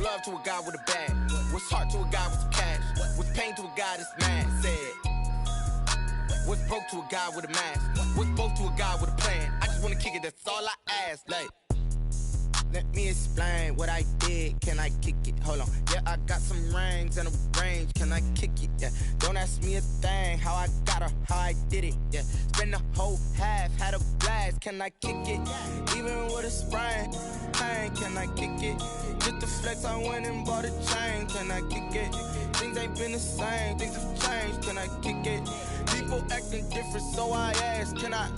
love to a guy with a bag? What's heart to a guy with some cash? What's pain to a guy that's mad? Said. What's broke to a guy with a mask? What's both to a guy with a plan? I just wanna kick it, that's all I ask. Like, let me explain what I did. Can I kick it? Hold on. Yeah, I got some rings and a range. Can I kick it? Yeah. Don't ask me a thing. How I got her, how I did it. Yeah. Spend the whole half, had a blast. Can I kick it? Even with a sprain, pain. Can I kick it? Just the flex, I went and bought a chain. Can I kick it? Things ain't been the same. Things have changed. Can I kick it? People acting different, so I ask. Can I?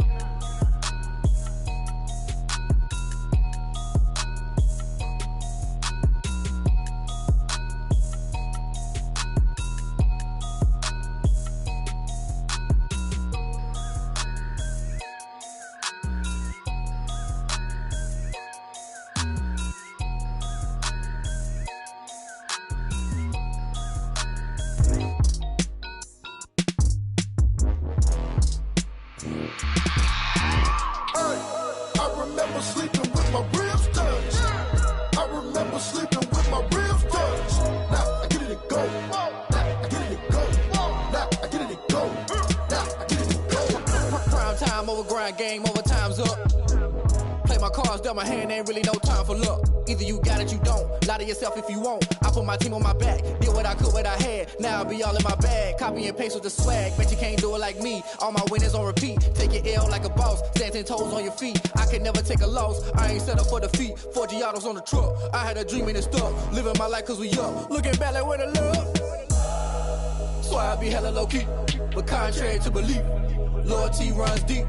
Game over, time's up. Play my cards dealt my hand, ain't really no time for luck. Either you got it, you don't. Lie to yourself if you won't. I put my team on my back, did what I could, what I had. Now I'll be all in my bag, copy and paste with the swag. Bet you can't do it like me. All my winners on repeat. Take your L like a boss, stand 10 toes on your feet. I can never take a loss, I ain't set up for defeat. 4 Giottos on the truck, I had a dream and it stuck. Living my life cause we up, looking back like where the love. So I be hella low key, but contrary to belief, loyalty runs deep.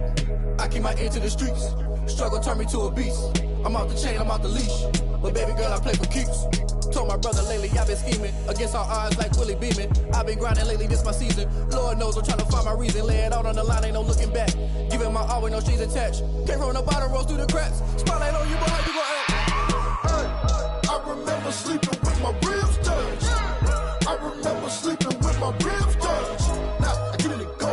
I keep my ear to the streets. Struggle turned me to a beast. I'm out the chain, I'm out the leash. But baby girl, I play for keeps. Told my brother lately, I've been scheming. Against all odds like Willie Beeman. I've been grinding lately, this my season. Lord knows I'm trying to find my reason. Lay it out on the line, ain't no looking back. Giving my all with no strings attached. Came from the bottom, rose through the cracks. Spotlight on you, boy, how you gon' act? I remember sleeping with my ribs touched. I remember sleeping with my ribs touched. Now I get it to go.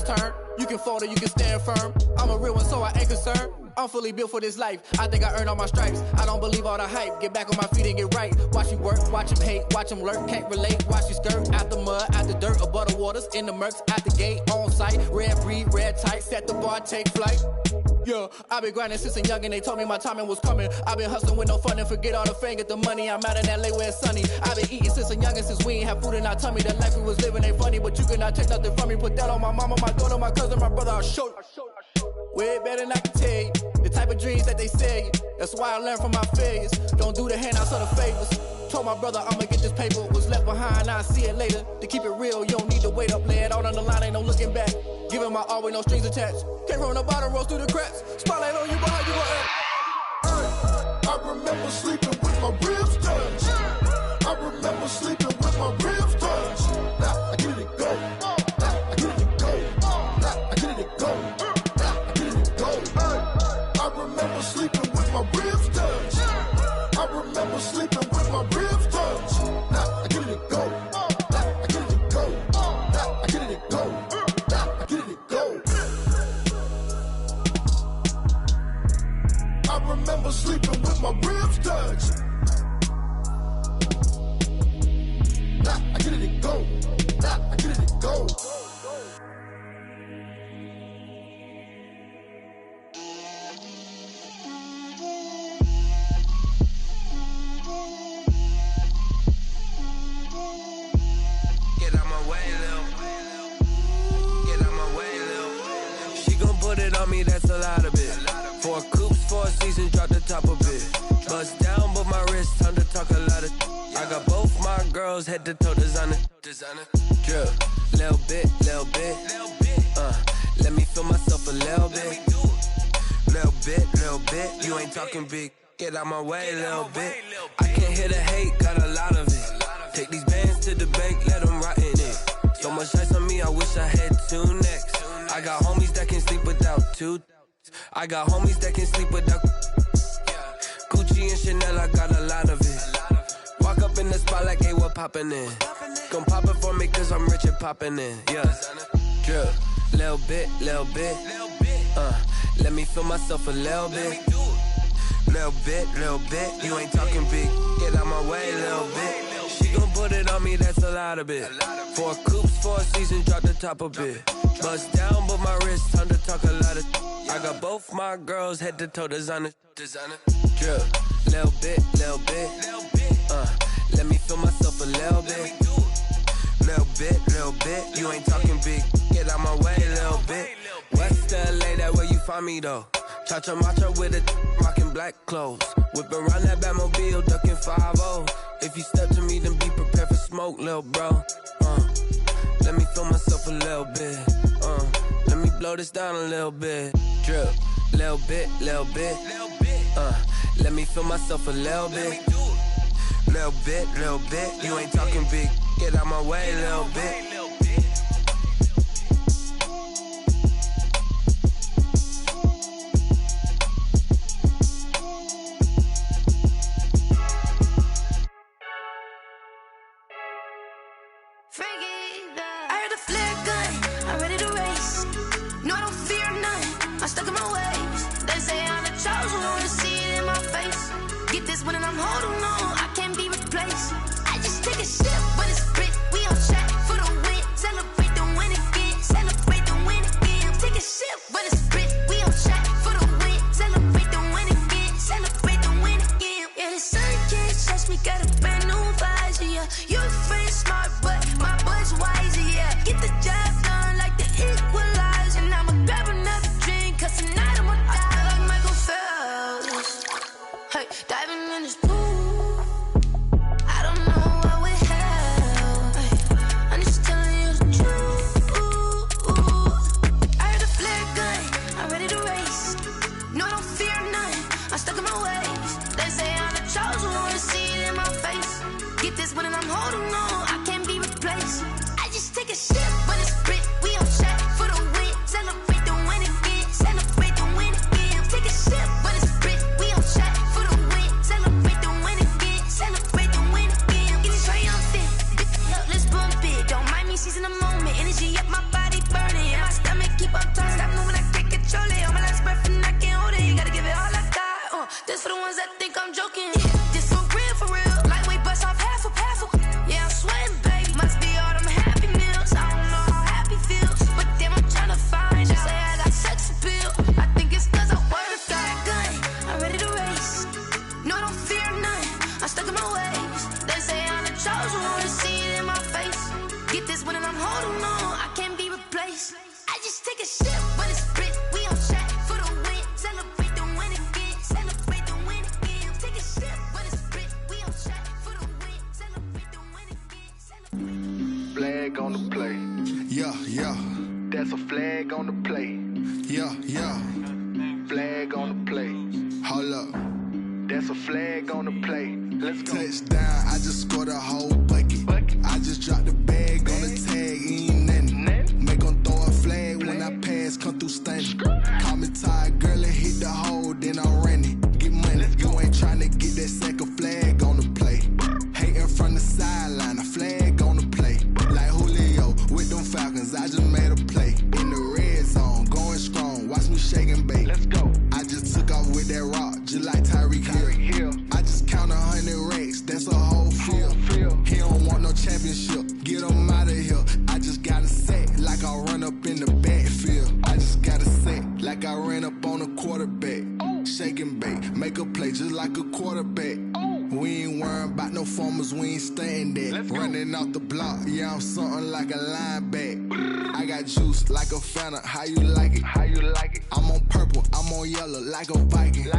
Turn. You can fold or you can stand firm. I'm a real one, so I ain't concerned. I'm fully built for this life. I think I earned all my stripes. I don't believe all the hype. Get back on my feet and get right. Watch you work, watch him hate, watch him lurk. Can't relate, watch you skirt. Out the mud, out the dirt, above the waters, in the murks, out the gate, on site. Red breed, red tight, set the bar, take flight. Yeah, I been grinding since a young and they told me my timing was coming. I been hustling with no fun and forget all the fame, get the money. I'm out in LA where it's sunny. I been eating since a young and since we ain't have food in our tummy. The life we was living ain't funny, but you cannot take nothing from me. Put that on my mama, my daughter, my cousin, my brother, I'll show you. Way better than I can tell you. The type of dreams that they sell you. That's why I learned from my failures. Don't do the handouts or the favors. Told my brother I'ma get this paper. Was left behind, I'll see it later. To keep it real, you don't need to wait up. Lay it out on the line, ain't no looking back. Giving my all with no strings attached. Came from the bottom, rose through the cracks. Spotlight on you, boy, how you gon' act? I remember sleeping with my ribs touched. I remember sleeping with my ribs touched. Now I get it to go. Now I get it to go. Now I get it to go. Now I get it to go. I remember sleeping with my ribs touched. I remember sleeping with my ribs touched. Now I get it to go. Now I get it to go. Now I get it to go. Now I get it to go. I remember sleeping with my ribs touched. Now I get it to go. Now I get it to go. Get out my way, Lil. Get out my way, Lil. She gon' put it on me, that's a lot of it. 4 coops, 4 seasons, drop the top of it. Bust down, but my wrist, time to talk a lot of. I got both my girls, head to toe designer. Drip, little bit, little bit. Let me feel myself a little bit. Little bit, you ain't talking big. Get out my way, little bit. I can't hear the hate, got a lot of it. Take these bands to the bank, let them rot in it. So much ice on me, I wish I had 2 necks. I got homies that can sleep without 2. I got homies that can sleep without Gucci and Chanel, I got a lot of it. Walk up in the spot like, hey, what poppin' in? Gon' pop it for me cause I'm rich and poppin' in, yeah. Drip, little bit, Let me feel myself a little bit. Little bit, you ain't talking big. Get out my way, little bit. She gon' put it on me, that's a lot of it. 4 coops, 4 seasons, drop the top a bit. Bust down, but my wrist, time to talk a lot of. I got both my girls, head to toe designer. Drip, little bit. Let me feel myself a little bit. Little bit, you ain't talking big. Get out my way, little bit. West LA, that where you find me though. Cha-cha matcha with a rockin' black clothes. Whippin' around that Batmobile, duckin' 5-0. If you step to me, then be prepared for smoke, lil' bro. Let me feel myself a little bit. Let me blow this down a little bit. Drip, little bit. Let me feel myself a little bit. Little bit. You ain't talking big. Get out my way, little bit. I heard the flare gun, I'm ready to race. No, I don't fear none, I'm stuck in my ways. They say I'm the chosen one, to see it in my face. Get this one and I'm holding on, I can't be replaced. I just take a sip, but it's split, we on track for the win. Celebrate the win again, celebrate the win again. Take a sip, but it's split, we on track for the win. Celebrate the win again, celebrate the win again. Yeah, the sun can't touch me, got a brand new visor, yeah. You friend smart, but my bud's wiser, yeah. Get the job done like the equalizer. And I'ma grab another drink, cause tonight I'ma die like Michael Phelps. Hey, diving in this pool, I don't know what we have. Hey, I'm just telling you the truth. I heard the flare gun, I'm ready to race. No, I don't fear none, I'm stuck in my ways. They say I'm the chosen one, to see it in my face. Get this one and I'm holding on, I can't be replaced. I just take a sip, but it's split, we on track for the win. Celebrate the win again, celebrate the win again. Take a sip, but it's split, we on track for the win. Celebrate the win again, celebrate the win again. Get it triumphant, look, let's bump it. Don't mind me seizing the moment, energy up my body burning. And my stomach keep on turning, stop moving, I can't control it. On my last breath and I can't hold it, you gotta give it all I got. This for the ones that think I'm joking. This for real, lightweight bust off half a. Yeah, I'm sweating, baby. Must be all them happy meals. I don't know how happy feels, but damn, I'm tryna find you. Say I got sex appeal. I think it's cause I work. Got a gun, I'm ready to race. No, I don't fear none, I'm stuck in my ways. They say I'm the chosen one, to see it in my face. Get this one and I'm holding on, I can't be replaced. I just take a sip, but it's split. We on track for the win. Celebrate the win again, celebrate the win again. Take a sip, but it's split. We on track for the win. Celebrate the win again. Flag on the play. Yeah. That's a flag on the play. Yeah. Flag on the play. Hold up. That's a flag on the play. Let's go. Touchdown, I just scored a whole bucket. I just dropped the bag on the tag, ain't nothing. Make 'em throw a flag when I pass, come through stunning. Call me tired, girl, and hit the hole, then I'm running. Get money, you ain't tryna get that second flag on the play. Hating from the sideline, a flag on the play. Like Julio with them Falcons, I just made a play. In the red zone, going strong, watch me shake and bake. Let's go. I just took off with that rock, just like Tyreek Hill. I just count 100 racks, that's a whole field. He don't want no championship, get him out of here. I just got a set, like I run up in the backfield. I just got a set, like I ran up on a quarterback. Shake and bake, make a play just like a quarterback. We ain't worrying about no formers, we ain't staying there. Running off the block, yeah, I'm something like a linebacker. I got juice like a Fanta, how you like it? I'm on purple, I'm on yellow, like a Viking.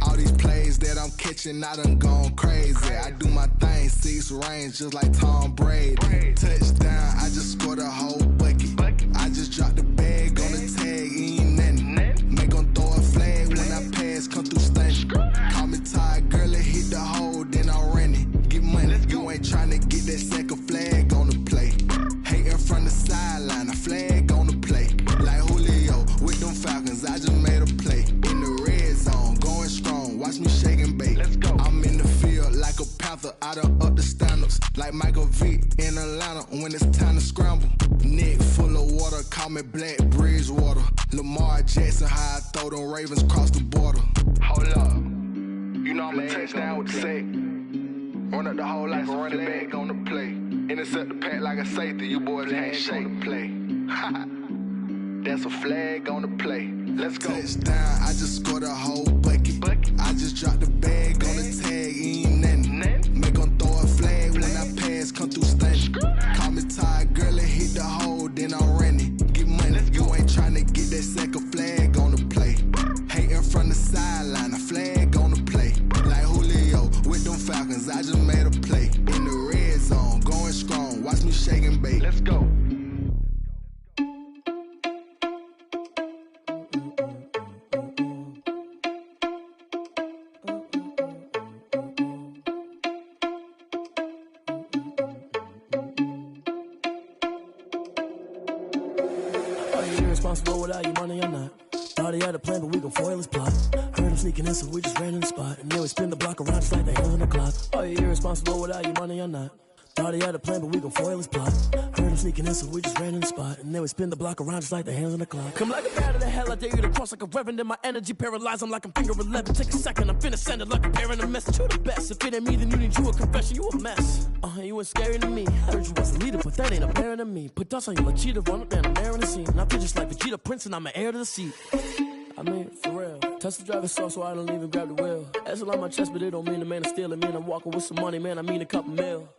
All these plays that I'm catching, I done gone crazy. I do my thing, 6 range, just like Tom Brady. Touchdown, I just scored a whole bucket. I just dropped the bag on the tag, ain't nothing. Make 'em throw a flag when I pass, come through stunning. Call me tired, girl, and hit the hole, then I'm running. Get money, you ain't tryna get that second flag on the play. Hating from the sideline, a flag on the play. Like Julio with them Falcons, I just made a play. In the red zone, going strong, watch me shake and bake. Let's go. I'm in the field like a Panther, I done up the standards. Like Michael Vick in Atlanta when it's time to scramble. Neck full of water, call me Black Bridgewater. Lamar Jackson, how I throw them Ravens across the border. Hold up. You know I'm a touchdown with the sack. Run up the whole life and running back on the play. Intercept the pack like a safety. You boys ain't on the play. That's a flag on the play. Let's go. Touchdown, I just scored a whole bucket. I just dropped the bag on the tag, ain't nothing. Make them throw a flag when I pass, come through stunning. Call me tired, girl, and hit the hole, then I'm running. Get money, you ain't tryna get that second flag on the play. Hating from the sideline, a flag on the play. Like Julio with them Falcons, I just made a play. In the red zone, going strong, watch me shake and bake. Let's go. Irresponsible without your money or not. Thought he had a plan, but we gon' foil his plot. Heard him sneaking in, so we just ran in the spot. And then we spin the block around just like the hands on the clock. Are you irresponsible without your money or not? Thought he had a plan, but we gon' foil his plot. Heard him sneaking in, so we just ran in the spot. And then we spin the block around just like the hands on the clock. Come like a bat of the hell, I dare you to cross like a reverend. In my energy paralyzed, I'm like I'm finger 11. Take a second, I'm finna send it like a parent a message to the best. If it ain't me, then you need you a confession, you a mess. You ain't scary to me. Heard you was a leader, but that ain't apparent to me. Put dust on you like cheetah, run up down, I'm airing the scene. And I feel just like Vegeta Prince, and I'm an heir to the seat. I mean, for real. Touch the driver's soft, so I don't even grab the wheel. That's on my chest, but it don't mean the man is stealing. Man, I'm walking with some money, man, I mean a couple mil.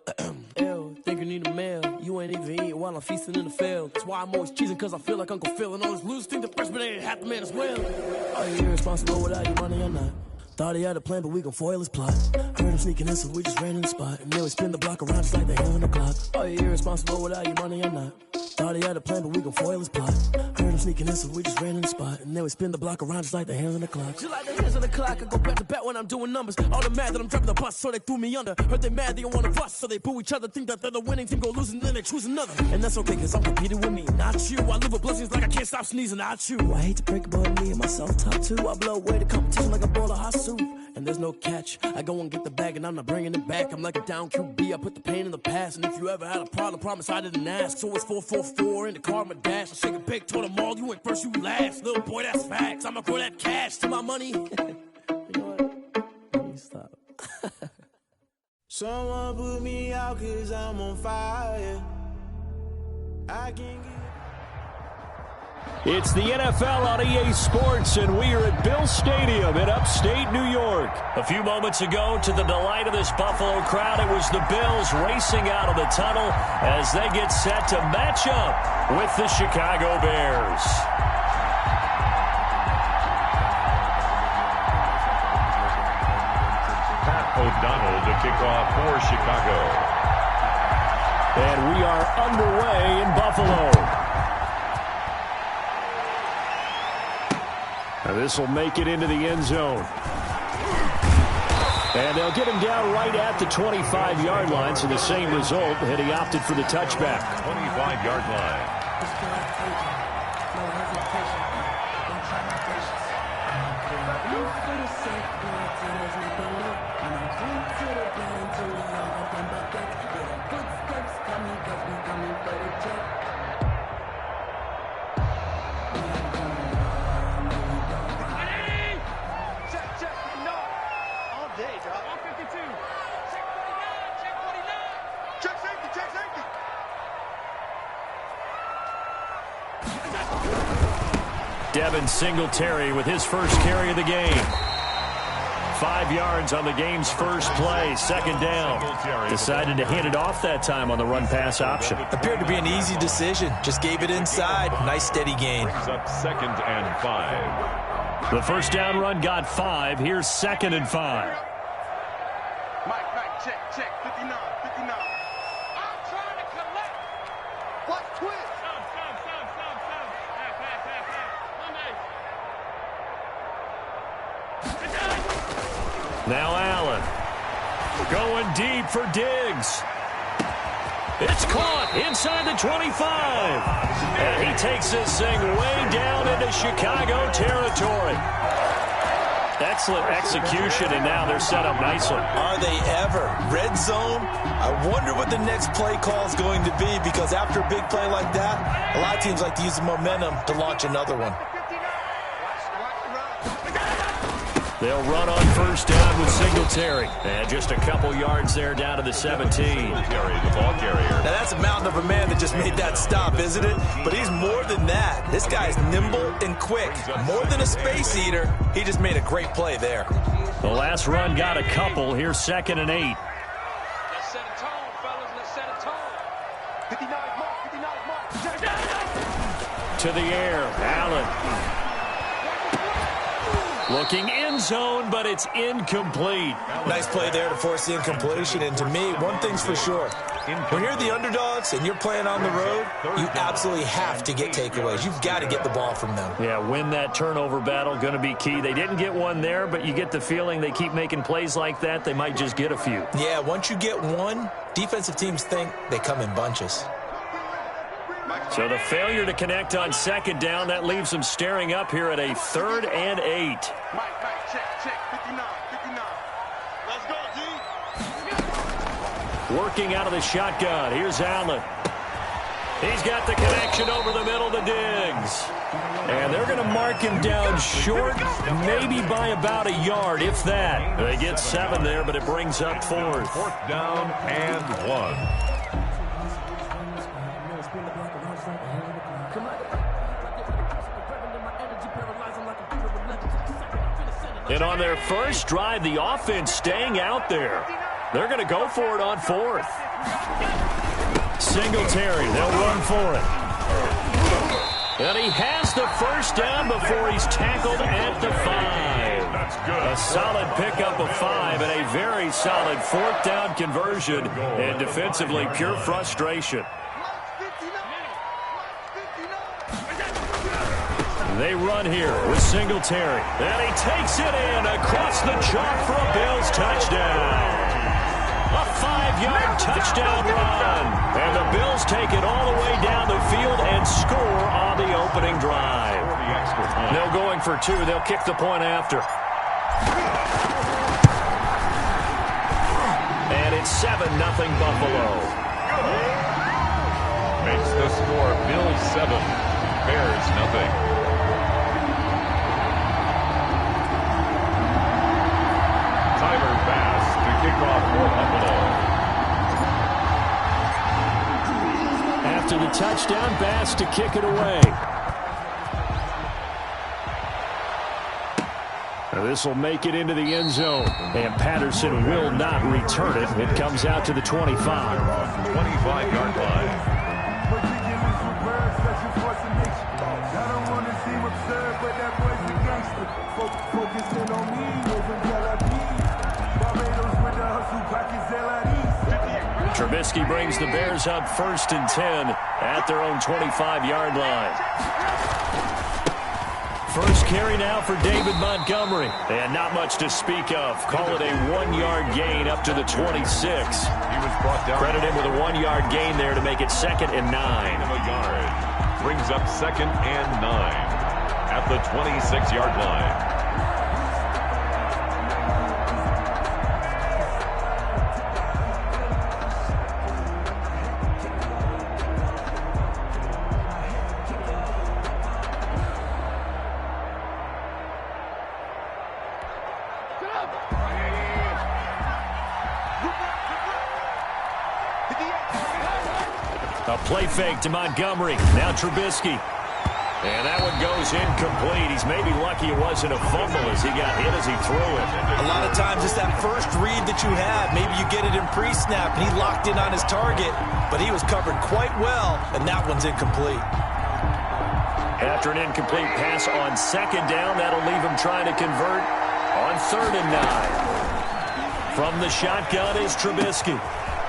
Ew, think you need a meal. You ain't even eating while I'm feasting in the field. That's why I'm always cheesing, cause I feel like Uncle Phil. And all this loose think the freshman ain't half the man as well. Are you irresponsible without your money or not? Thought he had a plan, but we gon' foil his plot. Heard him sneaking in, so we just ran in the spot. And then we spin the block around just like the hands on the clock. Are you irresponsible without your money or not? Thought he had a plan, but we gon' foil his plot. Heard him sneaking in, so we just ran in the spot. And then we spin the block around just like the hands on the clock. Just like the hands on the clock, I go back to back when I'm doing numbers. All the mad that I'm driving the bus, so they threw me under. Heard they mad, they don't wanna bust, so they boo each other. Think that they're the winning team, go losing, then they choose another. And that's okay, cause I'm competing with me, not you. I live with blessings like I can't stop sneezing, not you. I hate to break it, but me and myself top too. I blow away the competition like a bowl of hot soup. And there's no catch. I go and get the bag and I'm not bringing it back. I'm like a down QB, I put the pain in the past. And if you ever had a problem, promise I didn't ask. So it's 444 in the car, my dash. I shake a big, told them all, you went first, you last. Little boy, that's facts. I'ma grow that cash to my money. You know what? Let me stop. Someone put me out cause I'm on fire. I can't get... It's the NFL on EA Sports, and we are at Bill Stadium in upstate New York. A few moments ago, to the delight of this Buffalo crowd, it was the Bills racing out of the tunnel as they get set to match up with the Chicago Bears. Pat O'Donnell to kick off for Chicago. And we are underway in Buffalo. Now this will make it into the end zone. And they'll get him down right at the 25-yard line, so the same result, and he opted for the touchback. 25-yard line. Devin Singletary with his first carry of the game. 5 yards on the game's first play, second down. Decided to hand it off that time on the run-pass option. Appeared to be an easy decision. Just gave it inside. Nice steady gain. Brings up 2nd and 5. The first down run got 5. Here's 2nd and 5. Mike, check, 59. I'm trying to collect. What twist? Now Allen going deep for Diggs. It's caught inside the 25. And he takes this thing way down into Chicago territory. Excellent execution, and now they're set up nicely. Are they ever? Red zone? I wonder what the next play call is going to be, because after a big play like that, a lot of teams like to use the momentum to launch another one. They'll run on first down with Singletary. And just a couple yards there down to the 17. The ball carrier. Now that's a mountain of a man that just made that stop, isn't it? But he's more than that. This guy's nimble and quick. More than a space eater, he just made a great play there. The last run got a couple. Here's 2nd and 8. Let's set a tone, fellas. Let's set a tone. 59 mark, 59 mark. To the air, Allen. Looking end zone, but it's incomplete. Nice play there to force the incompletion. And to me, one thing's for sure. When you're the underdogs and you're playing on the road, you absolutely have to get takeaways. You've got to get the ball from them. Yeah, win that turnover battle, going to be key. They didn't get one there, but you get the feeling they keep making plays like that, they might just get a few. Yeah, once you get one, defensive teams think they come in bunches. So the failure to connect on 2nd down, that leaves them staring up here at a 3rd and 8. Mike, check, 59. Let's go, G. Working out of the shotgun. Here's Allen. He's got the connection over the middle to Diggs. And they're going to mark him down short, maybe by about a yard, if that. They get 7 there, but it brings up 4th. 4th down and 1. And on their first drive, the offense staying out there. They're going to go for it on 4th. Singletary, they'll run for it. And he has the first down before he's tackled at the 5. That's good. A solid pickup of 5 and a very solid 4th down conversion. And defensively, pure frustration. They run here with Singletary. And he takes it in across the chalk for a Bills touchdown. A 5-yard touchdown run. And the Bills take it all the way down the field and score on the opening drive. No going for 2. They'll kick the point after. And it's 7-0 Buffalo. Makes the score Bills 7, Bears nothing. Kickoff for Buffalo. After the touchdown, Bass to kick it away. This will make it into the end zone. And Patterson will not return it. It comes out to the 25. 25-yard line. Trubisky brings the Bears up 1st and 10 at their own 25-yard line. First carry now for David Montgomery. And not much to speak of. Call it a 1-yard gain up to the 26. He was brought down. Credit him with a 1-yard gain there to make it 2nd and 9. A yard. Brings up 2nd and 9 at the 26-yard line. A play fake to Montgomery. Now Trubisky. And that one goes incomplete. He's maybe lucky it wasn't a fumble as he got hit as he threw it. A lot of times it's that first read that you have. Maybe you get it in pre-snap, and he locked in on his target, but he was covered quite well, and that one's incomplete. After an incomplete pass on 2nd down, that'll leave him trying to convert on 3rd and 9. From the shotgun is Trubisky.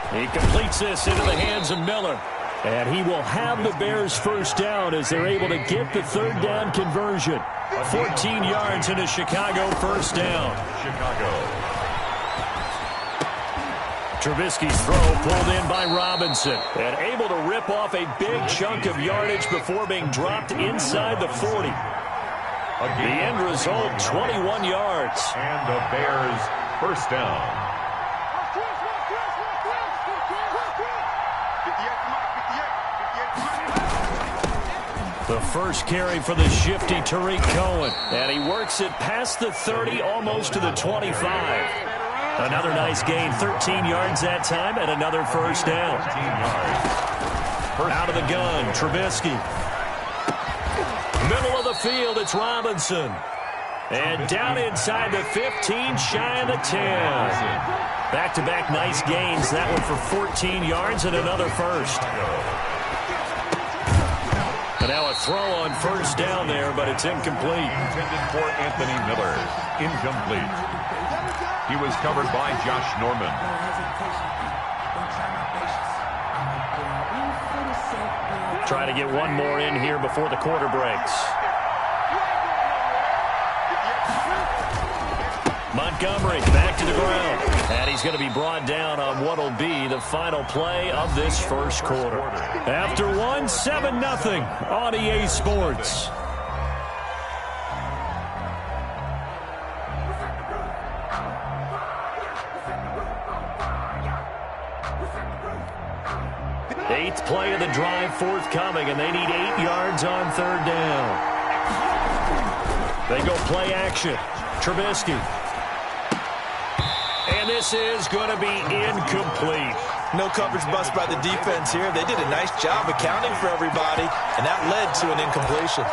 He completes this into the hands of Miller. And he will have the Bears first down as they're able to get the 3rd down conversion. 14 yards into Chicago first down. Chicago. Trubisky's throw pulled in by Robinson. And able to rip off a big chunk of yardage before being dropped inside the 40. The end result, 21 yards. And the Bears first down. The first carry for the shifty Tariq Cohen. And he works it past the 30, almost to the 25. Another nice gain, 13 yards that time, and another first down. Out of the gun, Trubisky. Middle of the field, it's Robinson. And down inside the 15, shy of the 10. Back-to-back nice gains. That one for 14 yards and another first. And now a throw on first down there, but it's incomplete. Intended for Anthony Miller. Incomplete. He was covered by Josh Norman. Trying to get one more in here before the quarter breaks. Montgomery back to the ground. And he's going to be brought down on what will be the final play of this first quarter. After one, 7-0 on EA Sports. Eighth play of the drive forthcoming, and they need 8 yards on third down. They go play action. Trubisky. And this is going to be incomplete. No coverage bust by the defense here. They did a nice job accounting for everybody, and that led to an incompletion.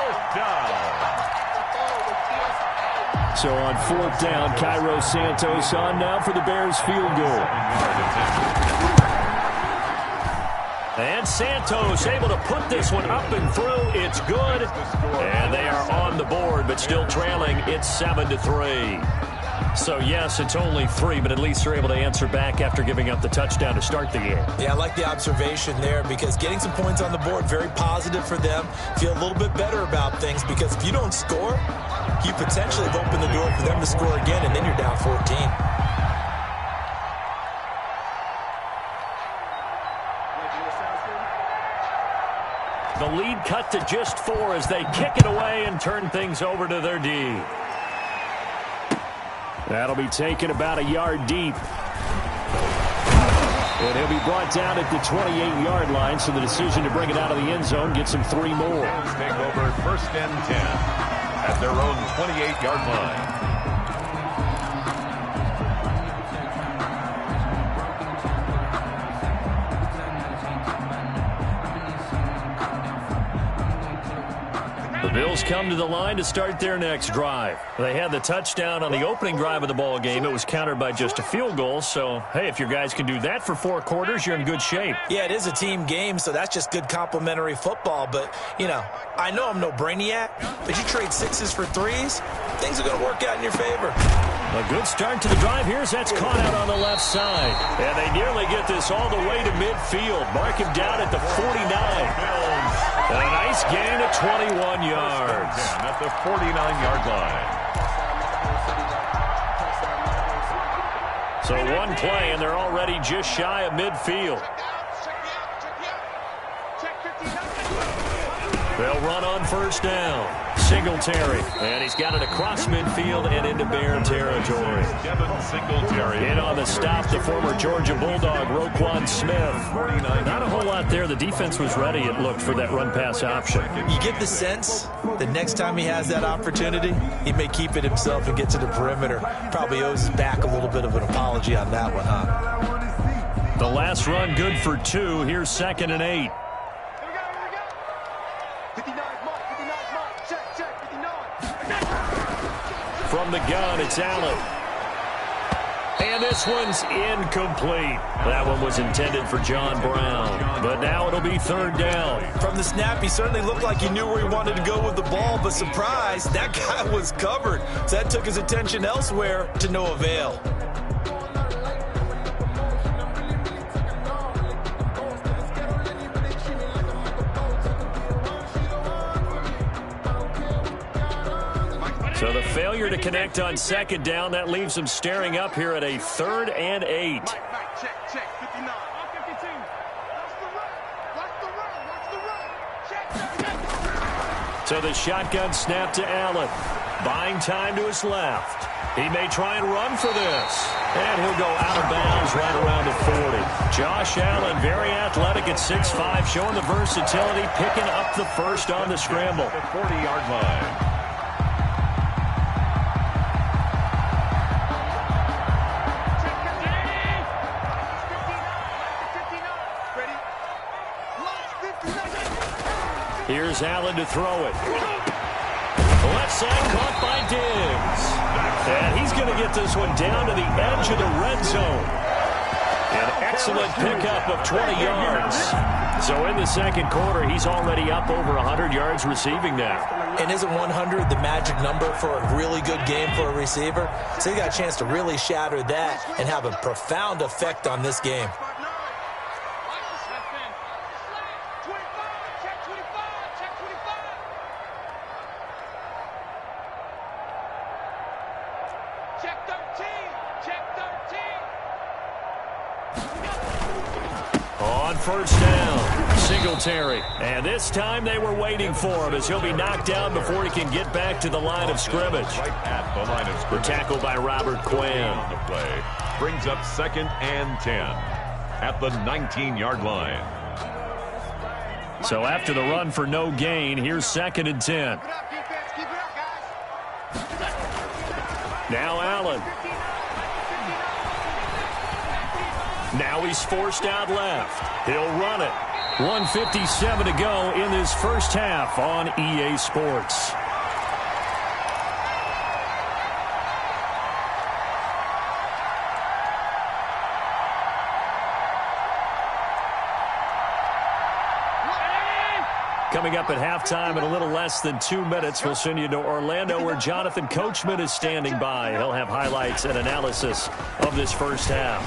So on fourth down, Cairo Santos on now for the Bears field goal. And Santos able to put this one up and through. It's good. And they are on the board, but still trailing. It's 7-3. So, yes, it's only 3, but at least they're able to answer back after giving up the touchdown to start the game. Yeah, I like the observation there because getting some points on the board, very positive for them. Feel a little bit better about things because if you don't score, you potentially have opened the door for them to score again, and then you're down 14. The lead cut to just 4 as they kick it away and turn things over to their D. That'll be taken about a yard deep. And he'll be brought down at the 28-yard line, so the decision to bring it out of the end zone gets him 3 more. Take over first and 10 at their own 28-yard line. The Bills come to the line to start their next drive. They had the touchdown on the opening drive of the ball game. It was countered by just a field goal. So, hey, if your guys can do that for 4 quarters, you're in good shape. Yeah, it is a team game, so that's just good complimentary football. But, you know, I know I'm no brainiac, but you trade 6s for 3s, things are going to work out in your favor. A good start to the drive. Here's that's caught out on the left side. And they nearly get this all the way to midfield. Mark him down at the 49. And a nice gain of 21 yards. At the 49-yard line. So one play, and they're already just shy of midfield. They'll run on first down. Singletary. And he's got it across midfield and into Bear territory. Devin Singletary. In on the stop, the former Georgia Bulldog, Roquan Smith. Not a whole lot there. The defense was ready, it looked, for that run-pass option. You get the sense that next time he has that opportunity, he may keep it himself and get to the perimeter. Probably owes his back a little bit of an apology on that one, huh? The last run good for 2. Here's 2nd and 8. From the gun, it's Allen. And this one's incomplete. That one was intended for John Brown. But now it'll be 3rd down. From the snap, he certainly looked like he knew where he wanted to go with the ball, but surprise, that guy was covered. So that took his attention elsewhere to no avail. So the failure to connect on 2nd down, that leaves them staring up here at a 3rd and 8. So the shotgun snap to Allen. Buying time to his left. He may try and run for this. And he'll go out of bounds right around the 40. Josh Allen, very athletic at 6'5", showing the versatility, picking up the first on the scramble. The 40-yard line. Here's Allen to throw it. Left side caught by Diggs. And he's going to get this one down to the edge of the red zone. An excellent pickup of 20 yards. So in the second quarter, he's already up over 100 yards receiving now. And isn't 100 the magic number for a really good game for a receiver? So he got a chance to really shatter that and have a profound effect on this game. First down, Singletary. And this time they were waiting for him as he'll be knocked down before he can get back to the line of scrimmage. Right at the line of scrimmage. The tackle by Robert Quinn. On the play. Brings up 2nd and 10 at the 19-yard line. So after the run for no gain, here's 2nd and 10. Now Allen. Now he's forced out left. He'll run it. 1:57 to go in this first half on EA Sports. Coming up at halftime in a little less than 2 minutes, we'll send you to Orlando where Jonathan Coachman is standing by. He'll have highlights and analysis of this first half.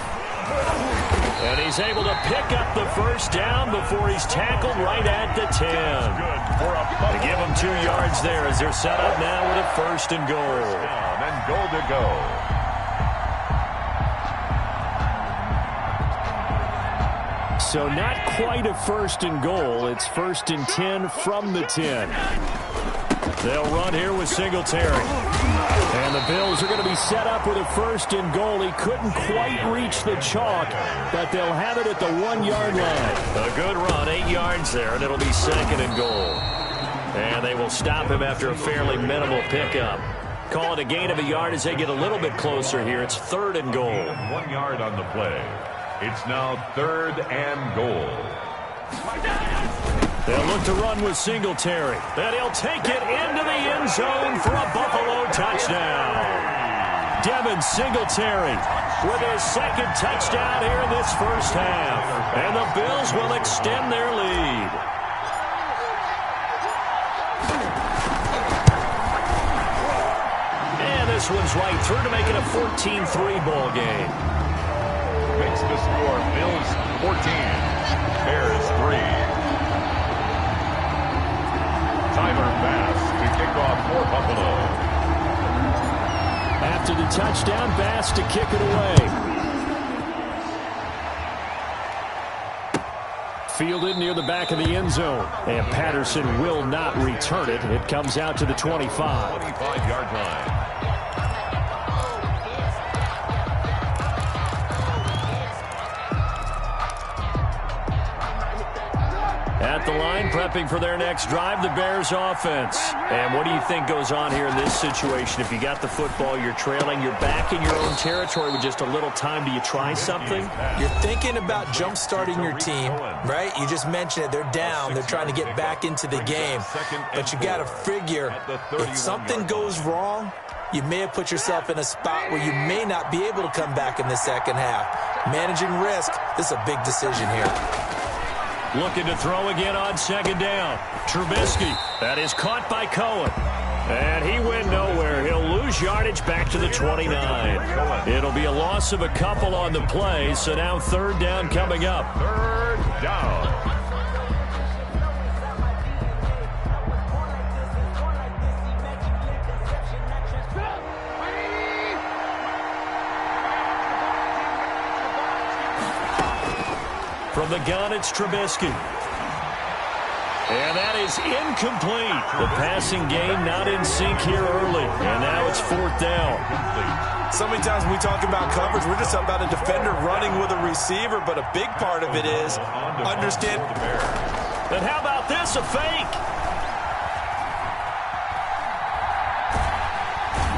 And he's able to pick up the first down before he's tackled right at the 10. To give him 2 yards there as they're set up now with a 1st and goal. And goal to go. So not quite a 1st and goal. It's 1st and 10 from the 10. They'll run here with Singletary. And the Bills are going to be set up with a 1st and goal. He couldn't quite reach the chalk, but they'll have it at the 1-yard line. A good run, 8 yards there, and it'll be 2nd and goal. And they will stop him after a fairly minimal pickup. Call it a gain of a yard as they get a little bit closer here. It's 3rd and goal. 1 yard on the play. It's now 3rd and goal. They'll look to run with Singletary. And he'll take it into the end zone for a Buffalo touchdown. Devin Singletary with his 2nd touchdown here in this first half. And the Bills will extend their lead. And this one's right through to make it a 14-3 ball game. Makes the score Bills 14, Bears 3. Tyler Bass to kick off for Buffalo. After the touchdown, Bass to kick it away. Fielded near the back of the end zone. And Patterson will not return it. It comes out to the 25. 25-yard line. At the line, prepping for their next drive, the Bears offense. And what do you think goes on here in this situation? If you got the football, you're trailing, you're back in your own territory with just a little time. Do you try something? You're thinking about jump-starting your team, right? You just mentioned it. They're down. They're trying to get back into the game. But you got to figure, if something goes wrong, you may have put yourself in a spot where you may not be able to come back in the second half. Managing risk, this is a big decision here. Looking to throw again on 2nd down. Trubisky. That is caught by Cohen. And he went nowhere. He'll lose yardage back to the 29. It'll be a loss of a couple on the play. So now 3rd down coming up. 3rd down. From the gun, it's Trubisky. And that is incomplete. The passing game not in sync here early, and now it's 4th down. So many times when we talk about coverage, we're just about a defender running with a receiver, but a big part of it is understand. And how about this, a fake?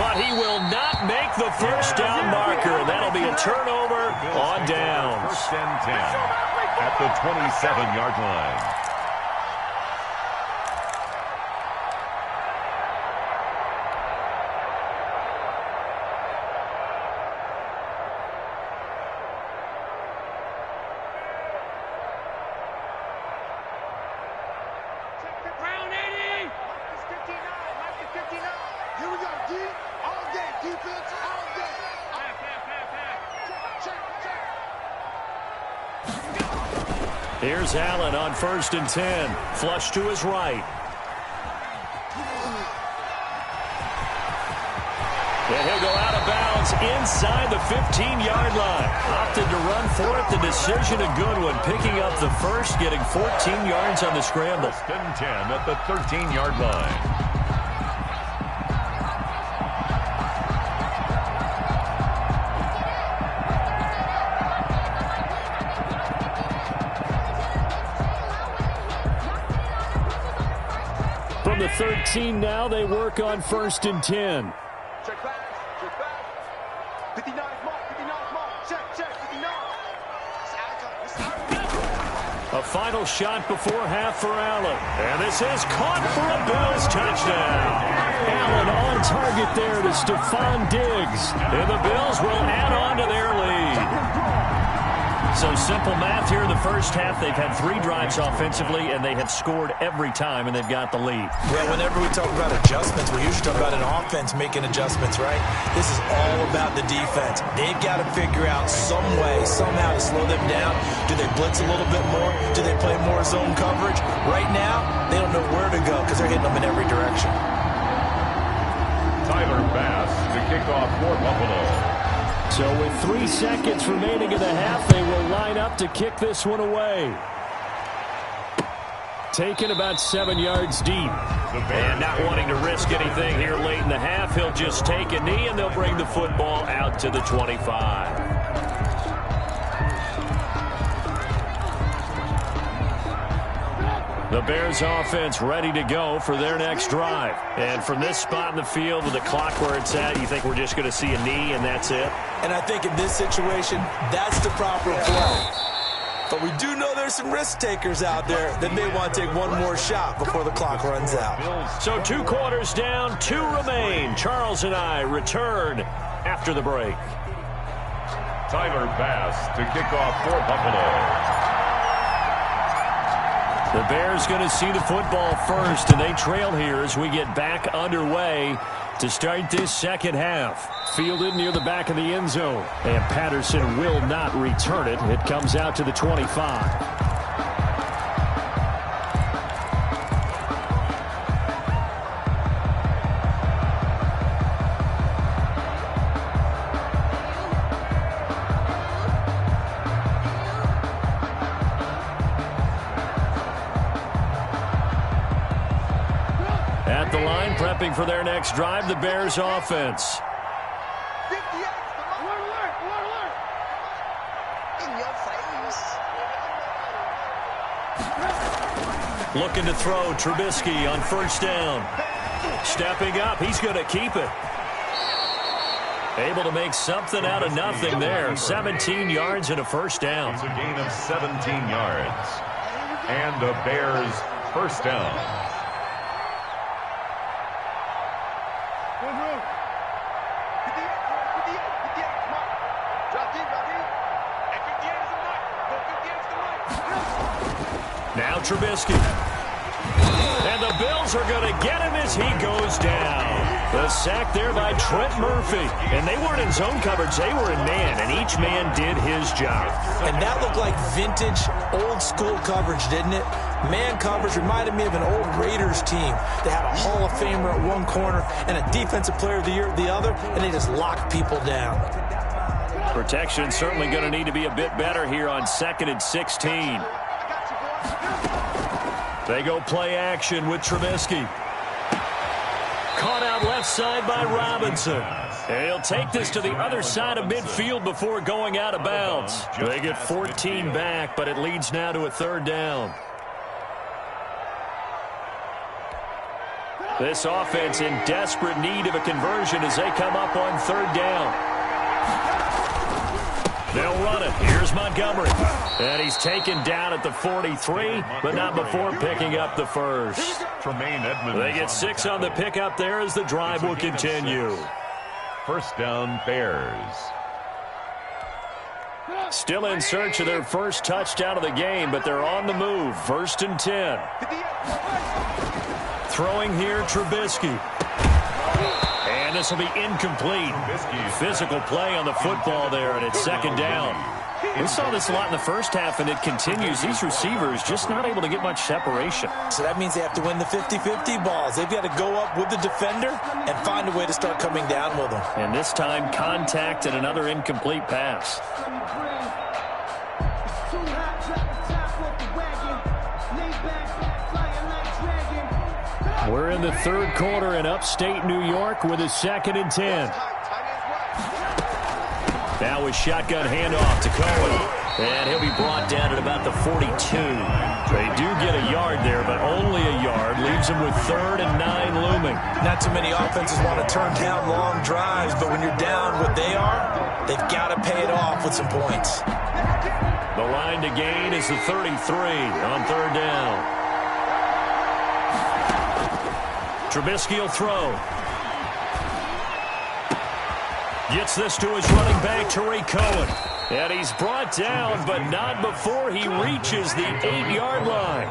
But he will not make the first down marker. That'll be a turnover on downs. 1st and 10 at the 27-yard line. Here's Allen on 1st and 10. Flush to his right. And he'll go out of bounds inside the 15-yard line. Opted to run for it. The decision a good one. Picking up the first, getting 14 yards on the scramble. 1st and 10 at the 13-yard line. From the 13 now, they work on 1st and 10. Check back. 59 mark. Check, 59. A final shot before half for Allen. And this is caught for a Bills touchdown. Allen on target there to Stephon Diggs. And the Bills will add on to their lead. So simple math here in the first half. They've had 3 drives offensively, and they have scored every time, and they've got the lead. Well, whenever we talk about adjustments, we usually talk about an offense making adjustments, right? This is all about the defense. They've got to figure out some way, somehow to slow them down. Do they blitz a little bit more? Do they play more zone coverage? Right now, they don't know where to go because they're hitting them in every direction. Tyler Bass to kick off for Buffalo. So with 3 seconds remaining in the half, they will line up to kick this one away. Taken about 7 yards deep. And not wanting to risk anything here late in the half, he'll just take a knee, and they'll bring the football out to the 25. The Bears offense ready to go for their next drive. And from this spot in the field with the clock where it's at, you think we're just going to see a knee and that's it? And I think in this situation, that's the proper play. But we do know there's some risk takers out there that may want to take one more shot before the clock runs out. So 2 quarters down, 2 remain. Charles and I return after the break. Tyler Bass to kick off for Buffalo. The Bears going to see the football first, and they trail here as we get back underway to start this second half. Fielded near the back of the end zone, and Patterson will not return it. It comes out to the 25. At the line, prepping for their next drive, the Bears offense. Looking to throw, Trubisky on 1st down. Stepping up, he's going to keep it. Able to make something out of nothing there. 17 yards and a 1st down. It's a gain of 17 yards. And the Bears' 1st down. Now Trubisky. And the Bills are going to get him as he goes down. The sack there by Trent Murphy. And they weren't in zone coverage. They were in man, and each man did his job. And that looked like vintage, old-school coverage, didn't it? Man coverage reminded me of an old Raiders team. They had a Hall of Famer at one corner and a Defensive Player of the Year at the other, and they just locked people down. Protection certainly going to need to be a bit better here on 2nd and 16. They go play action with Trubisky. Caught out left side by Robinson. And he'll take this to the other side of midfield before going out of bounds. They get 14 back, but it leads now to a third down. This offense in desperate need of a conversion as they come up on third down. They'll run it. Here's Montgomery. And he's taken down at the 43, but not before picking up the first. They get 6 on the pickup there as the drive will continue. First down, Bears. Still in search of their first touchdown of the game, but they're on the move. 1st and 10. Throwing here, Trubisky. And this will be incomplete. Physical play on the football there, and it's 2nd down. We saw this a lot in the first half, and it continues. These receivers just not able to get much separation. So that means they have to win the 50-50 balls. They've got to go up with the defender and find a way to start coming down with them. And this time, contact and another incomplete pass. We're in the third quarter in upstate New York with a 2nd and 10. Now with shotgun handoff to Cohen. And he'll be brought down at about the 42. They do get a yard there, but only a yard. Leaves them with 3rd and 9 looming. Not too many offenses want to turn down long drives, but when you're down what they are, they've got to pay it off with some points. The line to gain is the 33 on 3rd down. Trubisky will throw. Gets this to his running back, Tariq Cohen. And he's brought down, but not before he reaches the 8-yard line.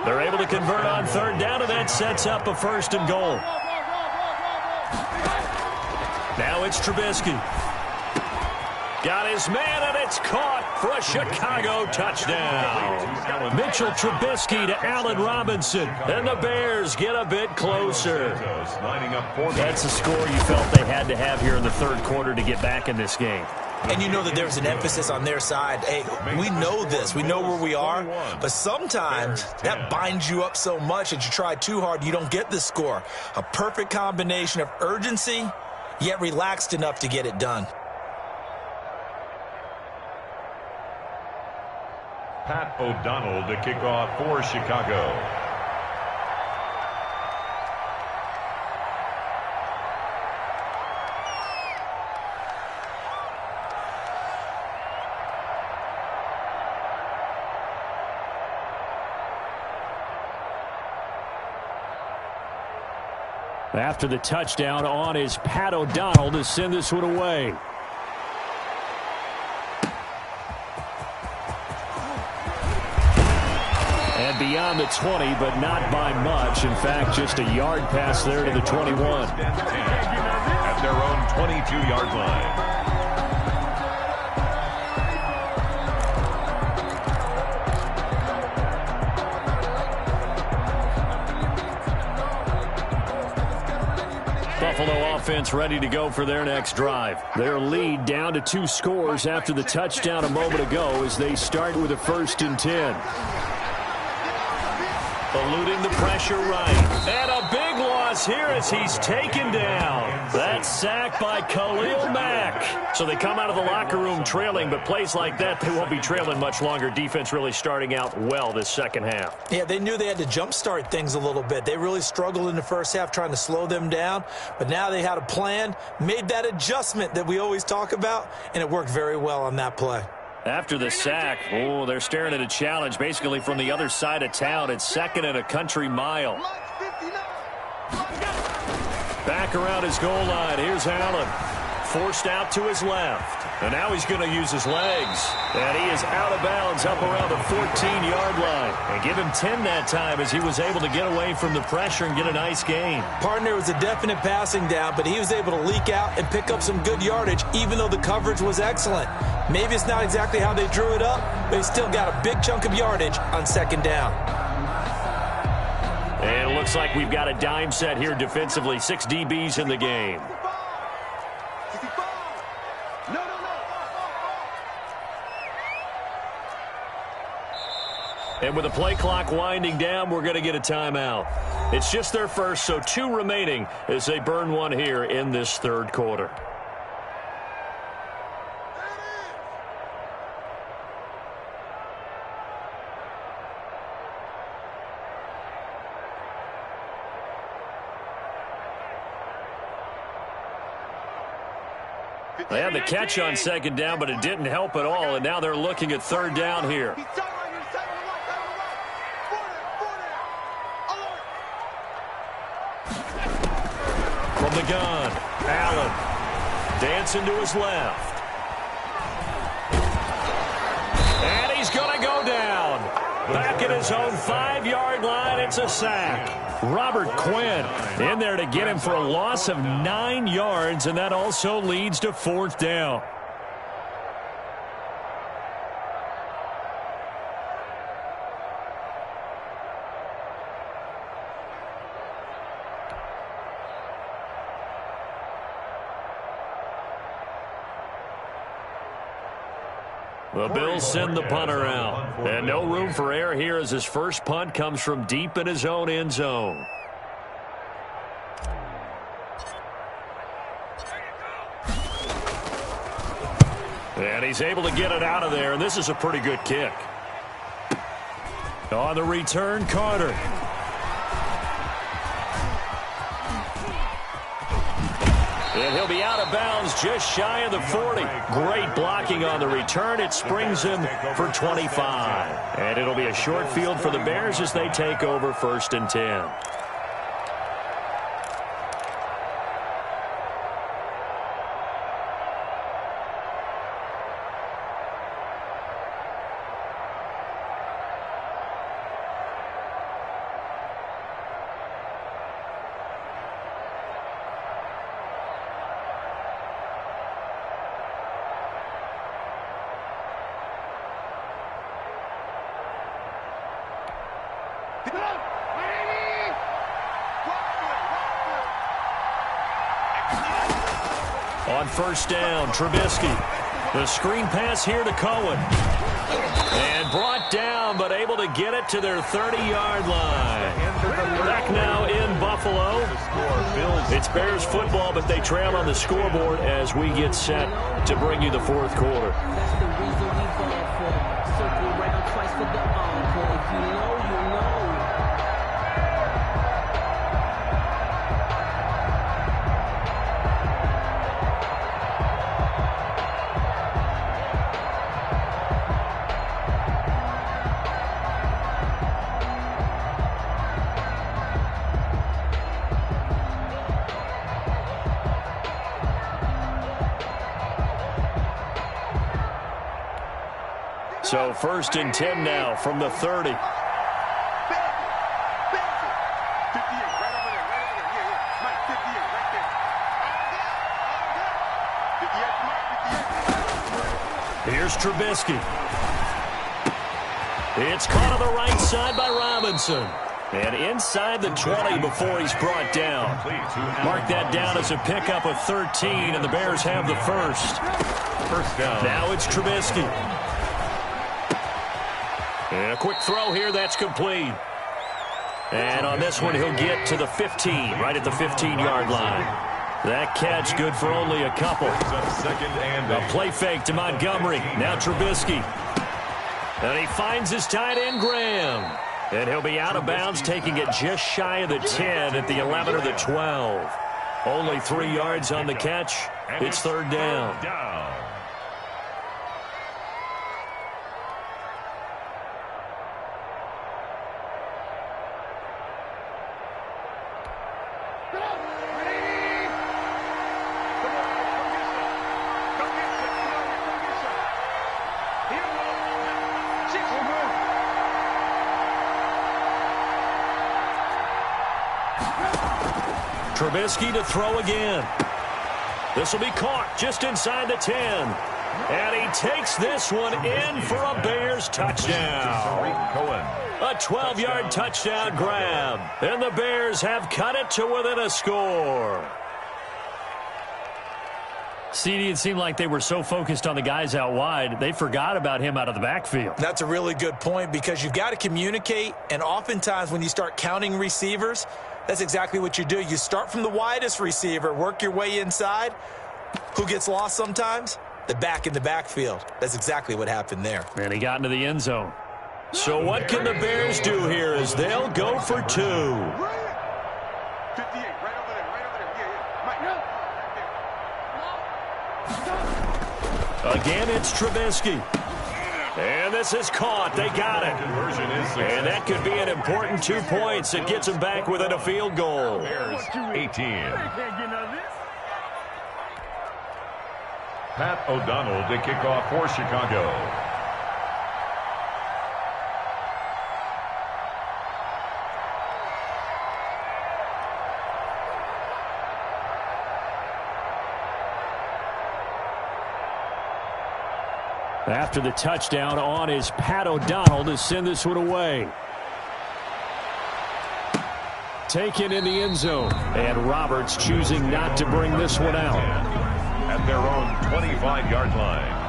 They're able to convert on 3rd down, and that sets up a 1st and goal. Now it's Trubisky. Got his man, and it's caught for a Chicago touchdown. Mitchell Trubisky to Allen Robinson, and the Bears get a bit closer. That's a score you felt they had to have here in the third quarter to get back in this game. And you know that there's an emphasis on their side. Hey, we know this. We know where we are. But sometimes that binds you up so much that you try too hard, you don't get the score. A perfect combination of urgency, yet relaxed enough to get it done. Pat O'Donnell to kick off for Chicago. After the touchdown, on is Pat O'Donnell to send this one away. And beyond the 20, but not by much. In fact, just a yard pass there to the 21. At their own 22-yard line. Buffalo offense ready to go for their next drive. Their lead down to 2 scores after the touchdown a moment ago as they start with a 1st and 10. Eluding the pressure right. And a big loss here as he's taken down. That's sacked by Khalil Mack. So they come out of the locker room trailing, but plays like that, they won't be trailing much longer. Defense really starting out well this second half. Yeah, they knew they had to jumpstart things a little bit. They really struggled in the first half trying to slow them down, but now they had a plan, made that adjustment that we always talk about, and it worked very well on that play. After the sack, they're staring at a challenge basically from the other side of town. It's 2nd and a country mile. Back around his goal line. Here's Allen. Forced out to his left. And now he's going to use his legs. And he is out of bounds up around the 14-yard line. And give him 10 that time as he was able to get away from the pressure and get a nice gain. Partner was a definite passing down, but he was able to leak out and pick up some good yardage, even though the coverage was excellent. Maybe it's not exactly how they drew it up, but he still got a big chunk of yardage on 2nd down. And it looks like we've got a dime set here defensively. 6 DBs in the game. And with the play clock winding down, we're going to get a timeout. It's just their first, so 2 remaining as they burn one here in this third quarter. They had the catch on second down, but it didn't help at all, and now they're looking at third down here. From the gun, Allen dancing to his left. And he's going to go down. Back at his own 5-yard line, it's a sack. Robert Quinn in there to get him for a loss of 9 yards, and that also leads to fourth down. The Bills send the punter out. And no room for error here as his first punt comes from deep in his own end zone. And he's able to get it out of there, and this is a pretty good kick. On the return, Carter. And he'll be out of bounds just shy of the 40. Great blocking on the return. It springs him for 25. And it'll be a short field for the Bears as they take over 1st and 10. On first down, Trubisky. The screen pass here to Cohen. And brought down, but able to get it to their 30-yard line. Back now in Buffalo. It's Bears football, but they trail on the scoreboard as we get set to bring you the fourth quarter. That's the reason we fall for. Circle round twice for the encore. If you know, you know. So 1st and 10 now from the 30. Here's Trubisky. It's caught on the right side by Robinson. And inside the 20 before he's brought down. Mark that down as a pickup of 13, and the Bears have the first. First down. Now it's Trubisky. And a quick throw here, that's complete. And on this one, he'll get to the 15, right at the 15-yard line. That catch good for only a couple. A play fake to Montgomery. Now Trubisky. And he finds his tight end, Graham. And he'll be out of bounds, taking it just shy of the 10 at the 11 or the 12. Only 3 yards on the catch. It's third down. Trubisky to throw again. This will be caught just inside the 10. And he takes this one in for a Bears touchdown. A 12-yard touchdown grab. And the Bears have cut it to within a score. CD, it seemed like they were so focused on the guys out wide, they forgot about him out of the backfield. That's a really good point because you've got to communicate, and oftentimes when you start counting receivers, that's exactly what you do. You start from the widest receiver, work your way inside. Who gets lost sometimes? The back in the backfield. That's exactly what happened there. And he got into the end zone. So what can the Bears do here as they'll go for 2? 58, right over there, Again, it's Trubisky. And this is caught. They got it. And that could be an important 2 points. It gets them back within a field goal. Bears 18. Pat O'Donnell to kick off for Chicago. After the touchdown on is Pat O'Donnell to send this one away. Taken in the end zone. And Roberts choosing not to bring this one out. At their own 25-yard line.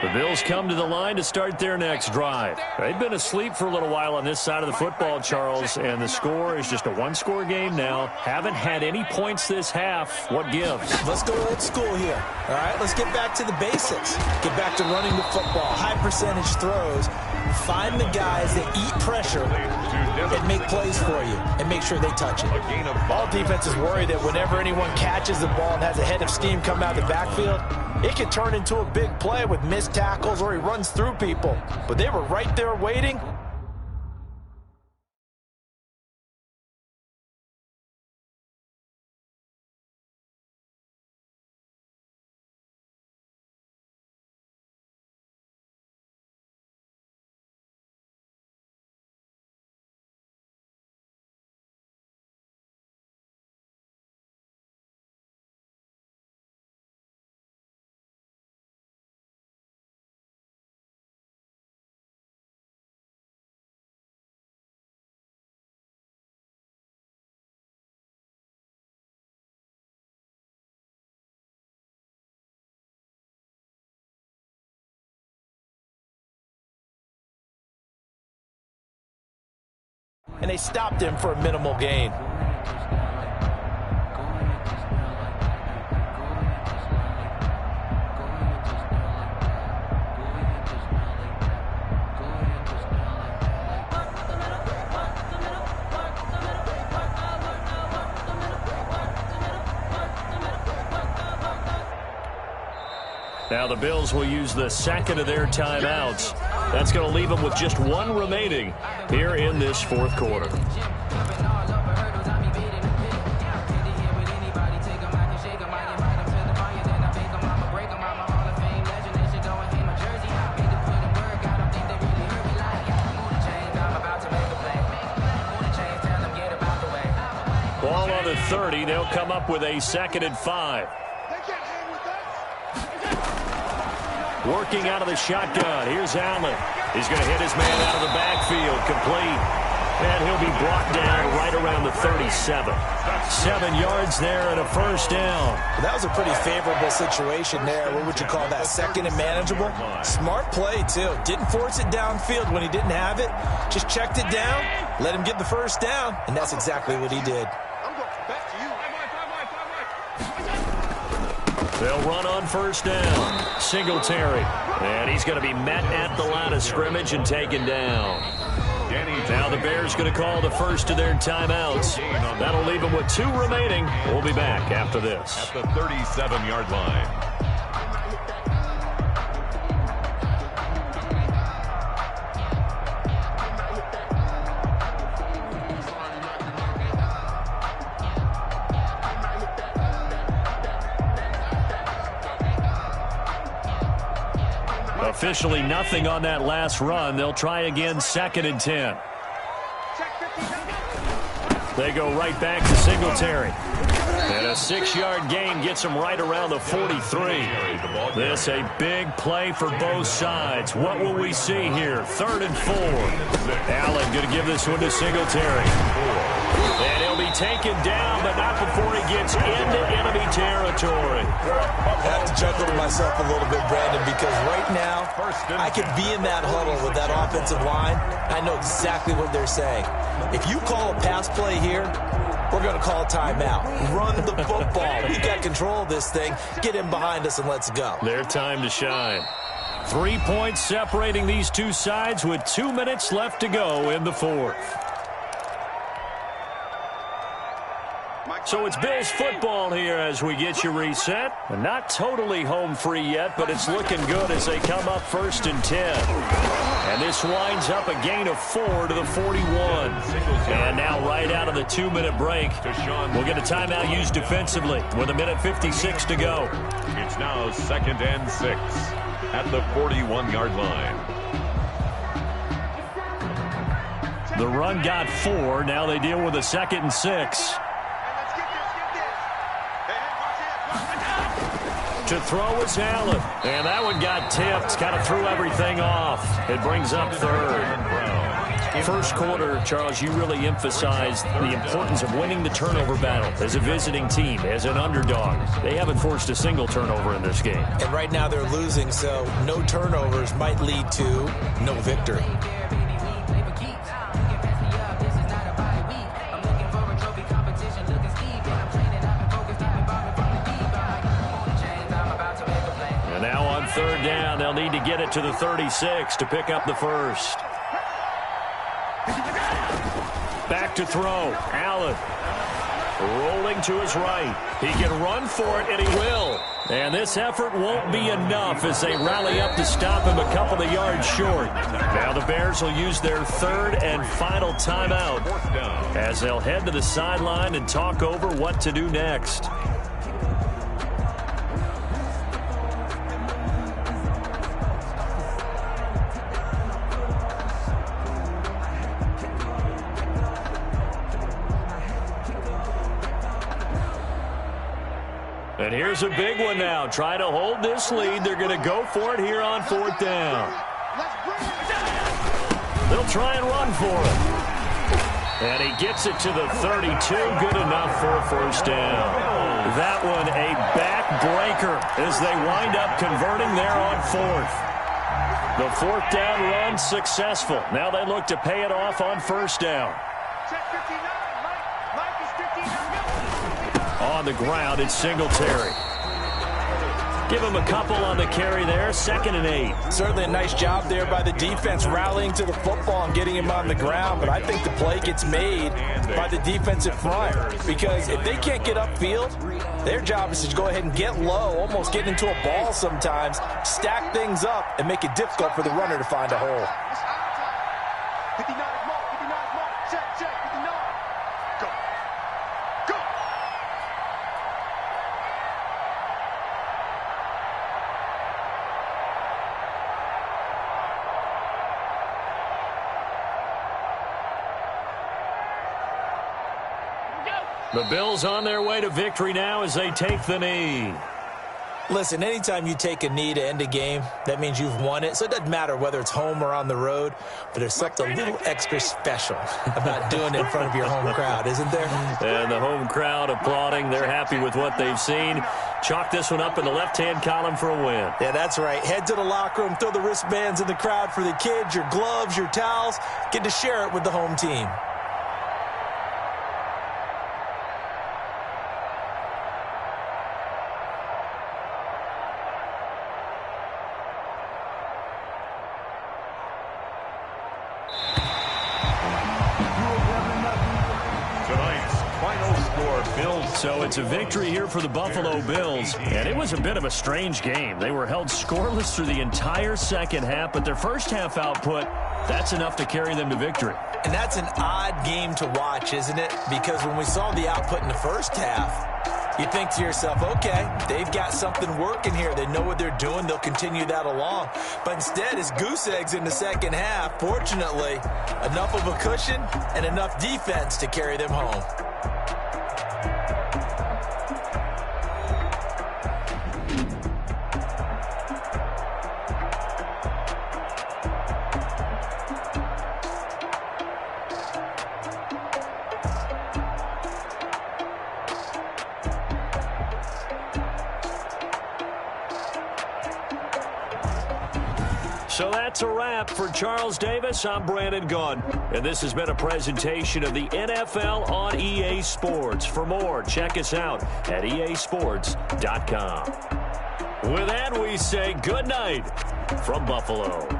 The Bills come to the line to start their next drive. They've been asleep for a little while on this side of the football, Charles, and the score is just a one-score game now. Haven't had any points this half. What gives? Let's go old school here. All right, let's get back to the basics. Get back to running the football, high percentage throws. Find the guys that eat pressure and make plays for you and make sure they touch it. All defenses worry that whenever anyone catches the ball and has a head of steam come out of the backfield, it can turn into a big play with missed tackles or he runs through people. But they were right there waiting. And they stopped him for a minimal gain. Now the Bills will use the second of their timeouts. That's going to leave them with just one remaining here in this fourth quarter. Ball on the 30. They'll come up with a 2nd and 5. Working out of the shotgun. Here's Allen. He's going to hit his man out of the backfield. Complete. And he'll be brought down right around the 37. 7 yards there and a first down. That was a pretty favorable situation there. What would you call that? Second and manageable? Smart play, too. Didn't force it downfield when he didn't have it. Just checked it down, let him get the first down, and that's exactly what he did. They'll run on first down. Singletary. And he's going to be met at the line of scrimmage and taken down. Now the Bears going to call the first of their timeouts. That'll leave them with 2 remaining. We'll be back after this. At the 37-yard line. Officially nothing on that last run. They'll try again 2nd and 10. They go right back to Singletary. And a 6-yard gain gets them right around the 43. This a big play for both sides. What will we see here? 3rd and 4. Allen going to give this one to Singletary. And he'll be taken down, but not before he gets into enemy territory. I have to chuckle to myself a little bit, Brandon, because right now I could be in that huddle with that offensive line. I know exactly what they're saying. If you call a pass play here, we're going to call a timeout. Run the football. We got control of this thing. Get in behind us and let's go. Their time to shine. 3 points separating these two sides with 2 minutes left to go in the 4th. So it's Bills football here as we get you reset. Not totally home free yet, but it's looking good as they come up 1st and 10. And this winds up a gain of 4 to the 41. And now right out of the 2-minute break, we'll get a timeout used defensively with 1:56 to go. It's now 2nd and 6 at the 41-yard line. The run got 4. Now they deal with a 2nd and 6. To throw is Allen. And that one got tipped. Kind of threw everything off. It brings up 3rd. First quarter, Charles, you really emphasized the importance of winning the turnover battle as a visiting team, as an underdog. They haven't forced a single turnover in this game. And right now they're losing, so no turnovers might lead to no victory. And now on 3rd down, they'll need to get it to the 36 to pick up the 1st. Back to throw. Allen rolling to his right. He can run for it, and he will. And this effort won't be enough as they rally up to stop him a couple of yards short. Now the Bears will use their 3rd and final timeout as they'll head to the sideline and talk over what to do next. And here's a big one now. Try to hold this lead. They're going to go for it here on 4th down. They'll try and run for it. And he gets it to the 32. Good enough for a 1st down. That one a backbreaker as they wind up converting there on 4th. The 4th down run successful. Now they look to pay it off on 1st down. On the ground, it's Singletary. Give him a couple on the carry there. 2nd and 8. Certainly a nice job there by the defense rallying to the football and getting him on the ground. But I think the play gets made by the defensive front. Because if they can't get upfield, their job is to go ahead and get low, almost get into a ball sometimes, stack things up, and make it difficult for the runner to find a hole. 59 mark, 59 mark, check, 59. Go. Go. The Bills on their way to victory now as they take the knee. Listen, anytime you take a knee to end a game, that means you've won it. So it doesn't matter whether it's home or on the road, but there's something a little extra special about doing it in front of your home crowd, isn't there? And the home crowd applauding. They're happy with what they've seen. Chalk this one up in the left-hand column for a win. Yeah, that's right. Head to the locker room, throw the wristbands in the crowd for the kids, your gloves, your towels. Get to share it with the home team. So it's a victory here for the Buffalo Bills, and it was a bit of a strange game. They were held scoreless through the entire second half, but their first half output, that's enough to carry them to victory. And that's an odd game to watch, isn't it? Because when we saw the output in the first half, You think to yourself, okay, they've got something working here. They know what they're doing. They'll continue that along. But instead, it's goose eggs in the second half. Fortunately, enough of a cushion and enough defense to carry them home. So that's a wrap for Charles Davis. I'm Brandon Gaudin, and this has been a presentation of the NFL on EA Sports. For more, check us out at easports.com. With that, we say good night from Buffalo.